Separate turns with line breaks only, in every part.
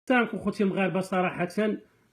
السلام خوتي المغاربه. صراحه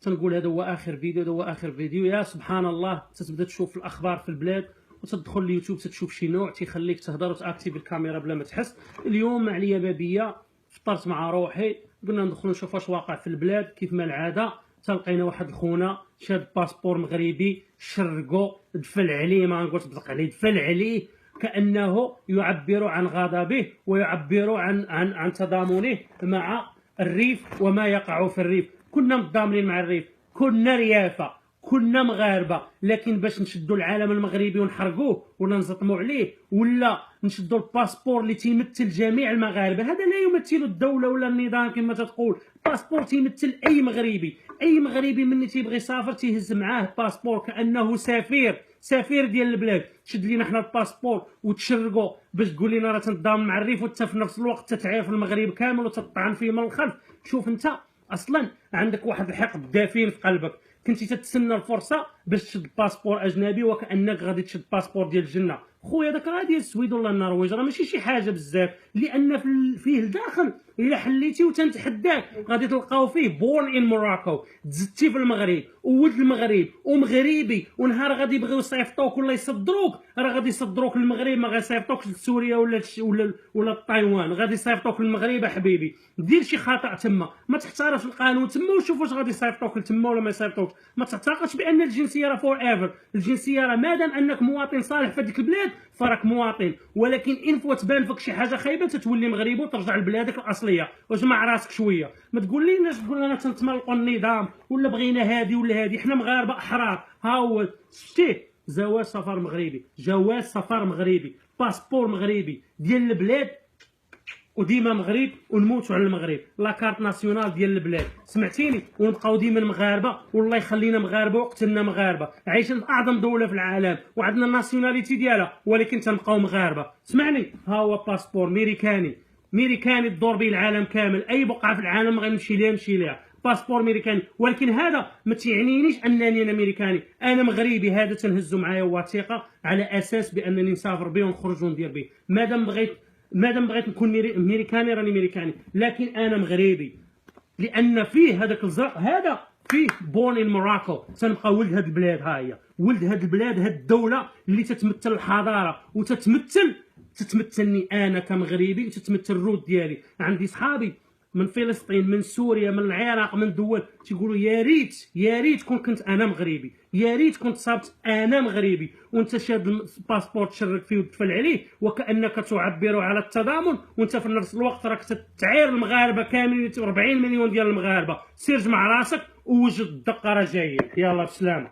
تنقول هذا هو اخر فيديو، هذا هو اخر فيديو. يا سبحان الله، تتبدا تشوف الاخبار في البلاد وتدخل اليوتيوب تشوف شي نوع تيخليك تهضر وتاكتيف الكاميرا بلا ما تحس. اليوم مع عليا بابيه فطرت مع روحي، قلنا ندخلوا نشوف واش واقع في البلاد. كيف ما العاده تلقينا واحد الخونه شاد باسبور مغربي، شرقو دفل عليه، ما نقولش بزق عليه، دفل عليه كانه يعبر عن غضبه ويعبر عن تضامنه مع الريف وما يقع في الريف. كنا متضامنين مع الريف، كنا ريافه، كنا مغاربه، لكن باش نشدوا العالم المغربي ونحرقوه ولا نزطموا عليه ولا نشدوا الباسبور اللي تيمثل جميع المغاربه، هذا لا يمثل الدوله ولا النظام كما تقول. باسبور تيمثل اي مغربي، اي مغربي مني تيبغي يسافر تيهز معاه باسبور كانه سفير ديال البلاد. تشد لينا حنا الباسبور وتشرقو باش تقول لنا راه تنضامن مع الريف، وانت في نفس الوقت تتعير في المغرب كامل وتطعن فيه من الخلف. شوف انت اصلا عندك واحد الحقد دافين في قلبك، كنتي تتسنى الفرصه باش تشد باسبور اجنبي وكانك غادي تشد باسبور ديال الجنه. خويا داك راه ديال السويد ولا النرويج، راه ماشي شي حاجه بزاف، لان فيه الداخل الا حليتي وتنتحداك غادي تلقاو فيه بورن ان موراكو، تزدتي في المغرب وولد المغرب ومغربي، ونهار غادي يبغيو يصيفطوك ولا يصدروك راه غادي يصدروك للمغرب، ما غيصيفطوكش لسوريا ولا تايوان، غادي يصيفطوك للمغرب احبيبي. دير شي خطا تما، ما تحترمش القانون تما وشوف واش غادي يصيفطوك لتما ولا ما يصيفطوكش. ما تعتقدش بان الجنسيه راه فور ايفر، الجنسيه راه مادام انك مواطن صالح في هذيك البلاد فراك مواطن، ولكن ان فوا تبان فيك شي حاجه خايبه تتولي مغربي وترجع لبلادك الاصليه. واجمع راسك شويه، ما تقوليناش تقول انا تنتملقوا النظام ولا بغينا هادي ولا هادي. حنا مغاربه احرار، ها هو شتيه زواج سفر مغربي، جواز سفر مغربي، باسبور مغربي ديال البلاد، وديما مغرب ونموتوا على المغرب. لا كارت ناسيونال ديال البلاد، سمعتيني؟ ونبقاو ديما مغاربه، والله يخلينا مغاربه وقتلنا مغاربه، عايشين في اعظم دوله في العالم وعندنا الناسيوناليتي ديالها، ولكن تنبقاو مغاربه. سمعني، ها هو باسبور ميريكاني تدور به العالم كامل، اي بقعه في العالم غنمشي ليها نمشي ليها، باسبور ميريكاني. ولكن هذا ما تيعنينيش انني انا ميريكاني، انا مغربي. هذا تنهزو معايا وثيقه على اساس بانني نسافر به ونخرج وندير به. مادام بغيت نكون ميريكاني راني ميريكاني، لكن انا مغربي، لان فيه هذاك الزرق، هذا فيه بورن ان موراكو. تنبقى ولد هاد البلاد، ها هي ولد هاد البلاد، هاد الدوله اللي تتمثل الحضاره تتمثلني انا كمغربي، وتتمثل الرود ديالي. عندي صحابي من فلسطين، من سوريا، من العراق، من دول تيقولوا يا ريت كنت انا مغربي، يا ريت كنت صابت انا مغربي. وانت شاد الباسبور تشرك فيه وتدفل عليه وكانك تعبر على التضامن، وانت في نفس الوقت راك تعير المغاربه كاملين، 40 مليون ديال المغاربه. سير جمع راسك ووجد الدقه راه جايه. يلا بسلامه.